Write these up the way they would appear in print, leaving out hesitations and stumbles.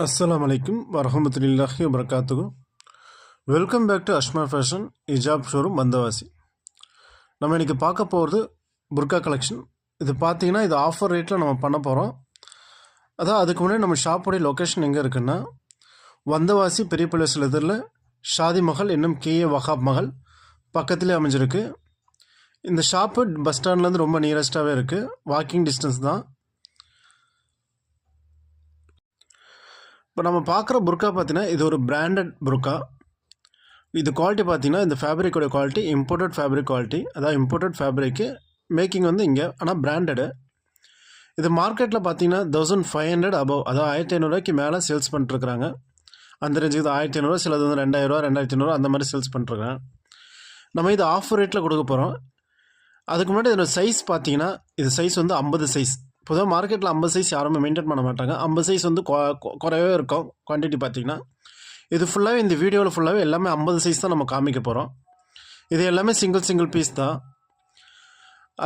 Assalamu alaikum warahmatullahi wabarakatuh. Welcome back to Ashma fashion hijab showroom Vandavasi. நம்ம இன்றைக்கி பார்க்க போகிறது புர்கா கலெக்ஷன். இது பார்த்தீங்கன்னா இது ஆஃபர் ரேட்டில் நம்ம பண்ண போகிறோம். அதான் அதுக்கு முன்னாடி நம்ம ஷாப்போடைய லொக்கேஷன் எங்கே இருக்குன்னா வந்தவாசி பெரிய பள்ளிவாசல் எதிரில் ஷாதி மஹல் இன்னும் கேஏ வஹாப் மஹல் பக்கத்துலேயே அமைஞ்சிருக்கு. இந்த ஷாப்பு பஸ் ஸ்டாண்ட்லேருந்து ரொம்ப நியரஸ்ட்டாகவே இருக்குது, வாக்கிங் டிஸ்டன்ஸ் தான். இப்போ நம்ம பார்க்குற புர்கா பார்த்தீங்கன்னா இது ஒரு பிராண்டட் புர்கா. இது குவாலிட்டி பார்த்தீங்கன்னா இந்த ஃபேப்ரிக்கோட குவாலிட்டி இம்போர்ட்டட் ஃபேப்ரிக் குவாலிட்டி, அதாவது இம்போர்ட்டட் ஃபேப்ரிக்கு மேக்கிங் வந்து இங்கே, ஆனால் பிராண்டடு. இது மார்க்கெட்டில் பார்த்தீங்கன்னா 1500 அபவ், அதாவது 1500 மேலே சேல்ஸ் பண்ணிட்டுருக்குறாங்க. அந்த ரேஞ்சுக்கு இது 1500, சிலது வந்து 2000, 2500 அந்த மாதிரி சேல்ஸ் பண்ணிட்டுருக்காங்க. நம்ம இது ஆஃபர் ரேட்டில் கொடுக்க போகிறோம். அதுக்கு முன்னாடி இதோட சைஸ் பார்த்தீங்கன்னா இது சைஸ் வந்து 50 சைஸ். பொதுவாக மார்க்கெட்டில் 50 சைஸ் யாருமே மெயின்டைன் பண்ண மாட்டாங்க. 50 சைஸ் வந்து குறையவே இருக்கும் குவான்டிட்டி பார்த்தீங்கன்னா. இது ஃபுல்லாகவே இந்த வீடியோவில் ஃபுல்லாகவே எல்லாமே 50 சைஸ் தான் நம்ம காமிக்க போகிறோம். இது எல்லாமே சிங்கிள் பீஸ் தான்.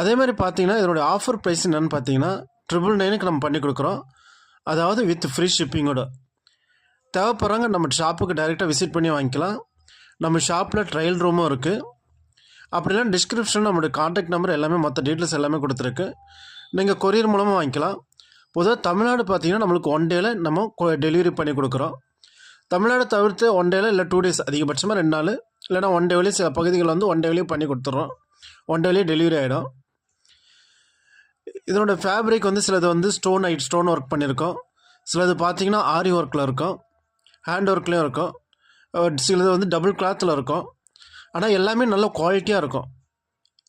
அதே மாதிரி பார்த்தீங்கன்னா இதனுடைய ஆஃபர் ப்ரைஸ் என்னென்னு பார்த்தீங்கன்னா 999க்கு நம்ம பண்ணி கொடுக்குறோம், அதாவது வித் ஃப்ரீ ஷிப்பிங்கோட. தேவைப்படுறாங்க நம்ம ஷாப்புக்கு டைரெக்டாக விசிட் பண்ணி வாங்கிக்கலாம். நம்ம ஷாப்பில் ட்ரையல் ரூமும் இருக்குது. அப்படிலாம் டிஸ்கிரிப்ஷனில் நம்மளுடைய கான்டாக்ட் நம்பர் எல்லாமே மற்ற டீட்டெயில்ஸ் எல்லாமே கொடுத்துருக்கு. நீங்கள் கொரியர் மூலமாக வாங்கிக்கலாம். பொதுவாக தமிழ்நாடு பார்த்தீங்கன்னா நம்மளுக்கு 1 டேயில் நம்ம டெலிவரி பண்ணி கொடுக்குறோம். தமிழ்நாடு தவிர்த்து 1 டேயில் இல்லை 2 டேஸ், அதிகபட்சமாக 2 நாள், இல்லைனா 1 டேவிலேயே சில பகுதிகள் வந்து 1 டேவிலேயே பண்ணி கொடுத்துட்றோம். 1 டேவிலேயே டெலிவரி ஆகிடும். இதனோட ஃபேப்ரிக் வந்து சிலது வந்து ஸ்டோன் ஒர்க் பண்ணியிருக்கோம், சிலது பார்த்தீங்கன்னா ஆரி ஒர்க்கில் இருக்கும், ஹேண்ட் ஒர்க்லேயும் இருக்கும், சிலது வந்து டபுள் கிளாத்தில் இருக்கும். ஆனால் எல்லாமே நல்ல குவாலிட்டியாக இருக்கும்.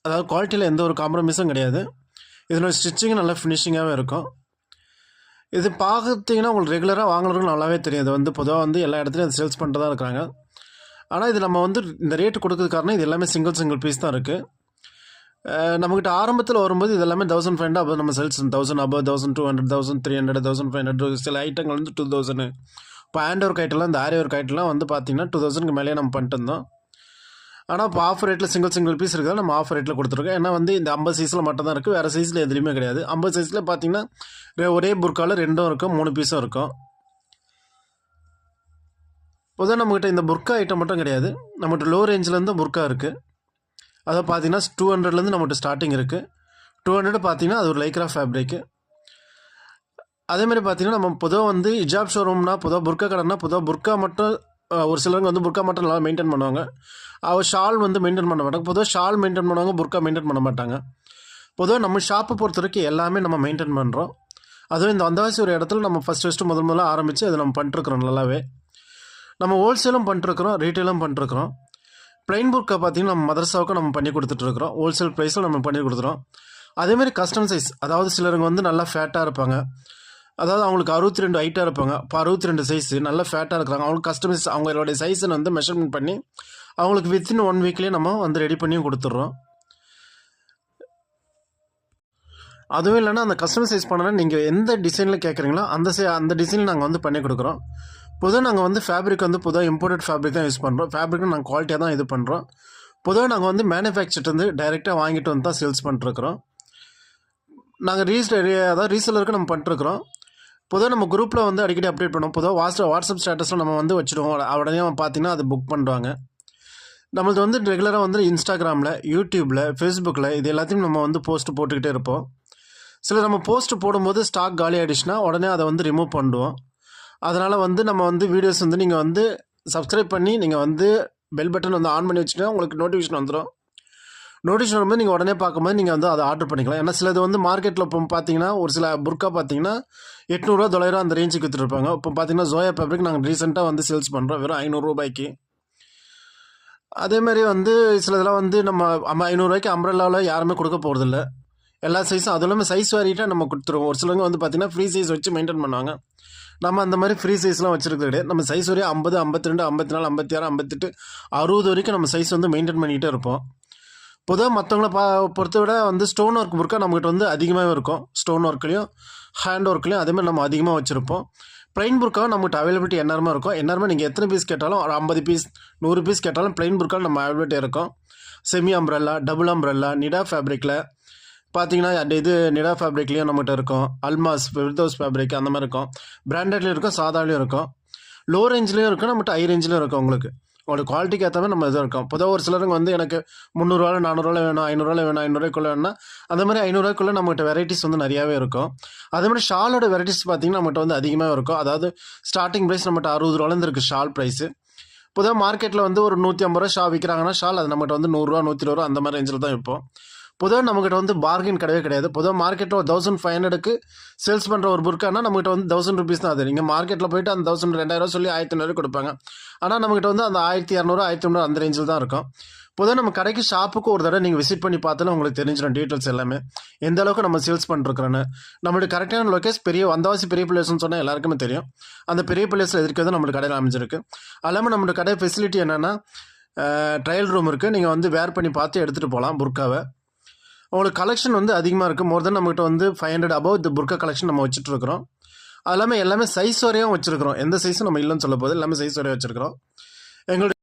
அதாவது குவாலிட்டியில் எந்த ஒரு காம்ப்ரமைஸும் கிடையாது. இதனோட ஸ்டிச்சிங் நல்லா ஃபினிஷிங்காகவே இருக்கும். இது பார்த்தீங்கன்னா உங்களுக்கு ரெகுலராக வாங்குறதுக்கு நல்லாவே தெரியும். இது வந்து பொதுவாக வந்து எல்லா இடத்துலையும் அது சேல்ஸ் பண்ணிட்டு தான் இருக்கிறாங்க. ஆனால் இது நம்ம வந்து இந்த ரேட்டு கொடுக்குறது காரணம் இது எல்லாமே சிங்கிள் பீஸ் தான் இருக்குது. நம்மக்கிட்ட ஆரம்பத்தில் வரும்போது இது எல்லாமே 1500 அப்போ நம்ம சேல்ஸ் 1000 above, 1200, 1300, 1500, சில ஐட்டங்கள் வந்து 2000. இப்போ ஹேண்ட் ஒர்க் ஐட்டெல்லாம் இந்த ஆரி ஒர்க் ஐட்டெல்லாம் வந்து பார்த்தீங்கன்னா 2000க்கு மேலேயே நம்ம பண்ணிட்டு இருந்தோம். ஆனால் இப்போ ஆஃபர் ரேட்டில் சிங்கிள் பீஸ் இருக்கிறதா நம்ம ஆஃபர் ரேட்டில் கொடுத்துருக்கோம். ஏன்னா வந்து இந்த 50 சைஸில் மட்டும் தான் இருக்குது, வேறு சைஸில் எதுலேயுமே கிடையாது. 50 சைஸில் பார்த்தீங்கன்னா ஒரே புர்காவில் 2 இருக்கும், 3 பீஸும் இருக்கும். பொதுவாக நம்மக்கிட்ட இந்த புர்கா ஐட்டம் மட்டும் கிடையாது, நம்மகிட்ட லோ ரேஞ்சிலேருந்து புர்கா இருக்குது. அதை பார்த்தீங்கன்னா 200லேருந்து நம்மகிட்ட ஸ்டார்டிங் இருக்குது. 200 பார்த்தீங்கன்னா அது ஒரு லைக்ரா ஃபேப்ரிக்கு. அதேமாதிரி பார்த்தீங்கன்னா நம்ம பொதுவாக வந்து ஹிஜாப் ஷோரூம்னா பொதுவாக புர்கா கடைனா பொதுவாக புர்கா மட்டும், ஒரு சிலருங்க வந்து புர்கா மட்டும் நல்லா மெயின்டைன் பண்ணுவாங்க. அவர் ஷால் வந்து மெயின்டைன் பண்ண மாட்டாங்க. பொதுவாக ஷால் மெயின்டைன் பண்ணுவாங்க, புர்கா மெயின்டைன் பண்ண மாட்டாங்க. பொதுவாக நம்ம ஷாப்பை பொறுத்த வரைக்கும் எல்லாமே நம்ம மெயின்டைன் பண்ணுறோம். அதுவும் இந்த வந்தவாசி ஒரு இடத்துல நம்ம ஃபஸ்ட்டு முதல்ல ஆரம்பித்து அதை நம்ம பண்ணிட்டுருக்குறோம். நல்லாவே நம்ம ஹோல்சேலும் பண்ணிட்டுருக்குறோம், ரீட்டெயிலும் பண்ணிட்டுருக்குறோம். ப்ளைன் புர்கா பார்த்திங்கன்னா நம்ம மதரசாவுக்கும் நம்ம பண்ணி கொடுத்துட்ருக்குறோம், ஹோல்சேல் ப்ரைஸில் நம்ம பண்ணி கொடுத்துறோம். அதேமாதிரி கஸ்டம் சைஸ், அதாவது சிலருங்க வந்து நல்லா ஃபேட்டாக இருப்பாங்க, அதாவது அவங்களுக்கு 62 ஹைட்டாக இருப்பாங்க, இப்போ 62 சைஸு நல்லா ஃபேட்டாக இருக்கிறாங்க. அவங்களுக்கு கஸ்டமைஸ் அவங்களுடைய சைஸை வந்து மெஷர்மெண்ட் பண்ணி அவங்களுக்கு வித்தின் 1 வீக்லேயே நம்ம வந்து ரெடி பண்ணியும் கொடுத்துட்றோம். அதுவும் இல்லைன்னா அந்த கஸ்டமைஸ் சைஸ் பண்ணனா நீங்கள் எந்த டிசைனில் கேட்குறீங்களோ அந்த டிசைனில் நாங்கள் வந்து பண்ணி கொடுக்குறோம். பொதுவாக நாங்கள் வந்து ஃபேப்ரிக் வந்து பொதுவாக இம்போர்ட்டட் ஃபேப்ரிக் தான் யூஸ் பண்ணுறோம். ஃபேப்ரிக்கும் நாங்கள் குவாலிட்டியாக தான் இது பண்ணுறோம். பொதுவாக நாங்கள் வந்து மேனுஃபேக்சர்ட் வந்து டைரெக்டாக வாங்கிட்டு வந்து தான் சேல்ஸ் பண்ணிட்டுருக்குறோம். நாங்கள் அதாவது ரீசெல்லருக்கு நம்ம பண்ணிட்டுருக்குறோம். பொதுவாக நம்ம குரூப்பில் வந்து அடிக்கடி அப்டேட் பண்ணுவோம். பொதுவாக வாட்ஸ்அப் ஸ்டேட்டஸில் நம்ம வந்து வச்சுடுவோம். உடனே பார்த்தீங்கன்னா அது புக் பண்ணுவாங்க. நம்மளது வந்து ரெகுலராக வந்து இன்ஸ்டாகிராமில், யூடியூப்பில், ஃபேஸ்புக்கில் இது எல்லாத்தையும் நம்ம வந்து போஸ்ட்டு போட்டுக்கிட்டே இருப்போம். சில நம்ம போஸ்ட்டு போடும்போது ஸ்டாக் காலி ஆகிடுச்சுன்னா உடனே அதை வந்து ரிமூவ் பண்ணுவோம். அதனால் வந்து நம்ம வந்து வீடியோஸ் வந்து நீங்கள் வந்து சப்ஸ்கிரைப் பண்ணி நீங்கள் வந்து பெல் பட்டன் வந்து ஆன் பண்ணி வச்சுட்டா உங்களுக்கு நோட்டிஃபிகேஷன் வந்துடும். நோட்டிஃபிகேஷன் வரும்போது நீங்கள் உடனே பார்க்கும்போது நீங்கள் வந்து அதை ஆர்டர் பண்ணிக்கலாம். ஏன்னா சிலது வந்து மார்க்கெட்டில் இப்போ பார்த்தீங்கன்னா ஒரு சில புர்கா பார்த்தீங்கன்னா 800 900 அந்த ரேஞ்சுக்கு விற்றுருப்பாங்க. இப்போ பார்த்தீங்கன்னா ஜோயா ஃபேப்ரிக் நாங்கள் ரீசெண்டாக வந்து சேல்ஸ் பண்ணுறோம் வெறும் 500 ரூபாய்க்கு. அதேமாதிரி வந்து சிலதெல்லாம் வந்து நம்ம 500 ரூபாய்க்கு அம்ப்ரெல்லாவில் யாருமே கொடுக்க போகிறதில்ல. எல்லா சைஸும் அதுவும் இல்லாமல் சைஸ் வாரிட்டாக நம்ம கொடுத்துருவோம். ஒரு சிலவங்க வந்து பார்த்திங்கன்னா ஃப்ரீ சைஸ் வச்சு மெயின்டைன் பண்ணுவாங்க. நம்ம அந்த மாதிரி ஃப்ரீ சைஸ்லாம் வச்சுருக்கிறது கிடையாது. நம்ம சைஸ் வரையும் 50, 52, 54, 56, 58, 60 வரைக்கும் நம்ம சைஸ் வந்து மெயின்டைன் பண்ணிக்கிட்டே இருப்போம். பொதுவாக மற்றவங்கள பொறுத்த விட வந்து ஸ்டோன் ஒர்க் புர்கா நம்மகிட்ட வந்து அதிகமாகவே இருக்கும். ஸ்டோன் ஒர்க்லேயும் ஹேண்ட் ஒர்க்லேயும் அதேமாதிரி நம்ம அதிகமாக வச்சுருப்போம். ப்ளைன் புர்காவும் நம்மகிட்ட அவைலபிலிட்டி எந்நேரமாக இருக்கும். எந்நேரமாக நீங்கள் எத்தனை பீஸ் கேட்டாலும் ஒரு 50 பீஸ் 100 பீஸ் கேட்டாலும் ப்ளைன் புர்காவில் நம்ம அவைலபிலிட்டி இருக்கும். செமி அம்ப்ரெல்லா, டபுள் அம்ப்ரெல்லா, நிடா ஃபேப்ரிக்கில், பார்த்தீங்கன்னா இது நிடா ஃபேப்ரிக்லேயும் நம்மகிட்ட இருக்கும், அல்மாஸ் ஃபிர்தோஸ் ஃபேப்ரிக் அந்த மாதிரி இருக்கும், பிராண்டட்லேயும் இருக்கும், சாதாலையும் இருக்கும், லோ ரேஞ்சிலையும் இருக்கும், நம்மகிட்ட ஹை ரேஞ்சிலையும் இருக்கும். உங்களுக்கு குவாலிட்டிக்கு ஏற்ற மாதிரி நம்ம இது இருக்கும். பொதுவாக ஒரு சிலருங்க வந்து எனக்கு 300 400 வேணும், 500 வேணும், 500 வேணும்னா அந்த மாதிரி 500 நம்மகிட்ட வெரைட்டிஸ் வந்து நிறையாவே இருக்கும். அதே மாதிரி ஷாலோட வெரைட்டிஸ் பார்த்தீங்கன்னா நம்மகிட்ட வந்து அதிகமாக இருக்கும். அதாவது ஸ்டார்டிங் ப்ரைஸ் நம்மகிட்ட 60 இருக்குது ஷால் ப்ரைஸு. பொதுவாக மார்க்கெட்டில் வந்து ஒரு 150 ஷா விற்கிறாங்கன்னா ஷால் அது நம்மகிட்ட வந்து 100 120 அந்த மாதிரி ரேஞ்சில் தான் விற்போம். பொதுவாக நம்மகிட்ட வந்து பார்கெயின் கிடையாது. பொதுவாக மார்க்கெட்டில் ஒரு 1500க்கு சேல்ஸ் பண்ணுற ஒரு புர்க்கானா நம்மகிட்ட வந்து 1000 ருபீஸ் தான். அது நீங்கள் மார்க்கெட்டில் போயிட்டு அந்த 1000 2000 சொல்லி 1500 கொடுப்பாங்க. ஆனால் நம்மகிட்ட வந்து அந்த 1200 1300 அந்த ரேஞ்சில் தான் இருக்கும். பொதுவாக நம்ம கடைக்கு ஷாப்புக்கு ஒரு தடவை நீங்கள் விசிட் பண்ணி பார்த்தாலும் உங்களுக்கு தெரிஞ்சிடும் டீட்டெயில்ஸ் எல்லாமே, எந்த அளவுக்கு நம்ம சேல்ஸ் பண்ணிருக்கிறோன்னு. நம்மளுடைய கரெக்டான லொக்கேஷன் வந்தவாசி பெரிய பிளேஸ்னு சொன்னால் எல்லாருக்குமே தெரியும். அந்த பெரிய பிளேஸில் எதிர்க்கிறது நம்மளுக்கு கடையில் அமைஞ்சிருக்கு. அது இல்லாமல் நம்மளோட கடை ஃபெசிலிட்டி என்னென்னா ட்ரையல் ரூம் இருக்குது. நீங்கள் வந்து வேர் பண்ணி பார்த்து எடுத்துகிட்டு போகலாம் புர்க்காவை. உங்களுக்கு கலெக்ஷன் வந்து அதிகமாக இருக்குது. மோர் தென் நம்மகிட்ட வந்து 500 அபவ் இந்த புர்க்கா கலெக்ஷன் நம்ம வச்சுட்ருக்கிறோம். அது எல்லாமே சைஸ் வரையும் வச்சுருக்கிறோம். எந்த சைஸும் நம்ம இல்லைன்னு சொல்ல போது எல்லாமே சைஸ் வரையும் வச்சுருக்கிறோம். எங்களுடைய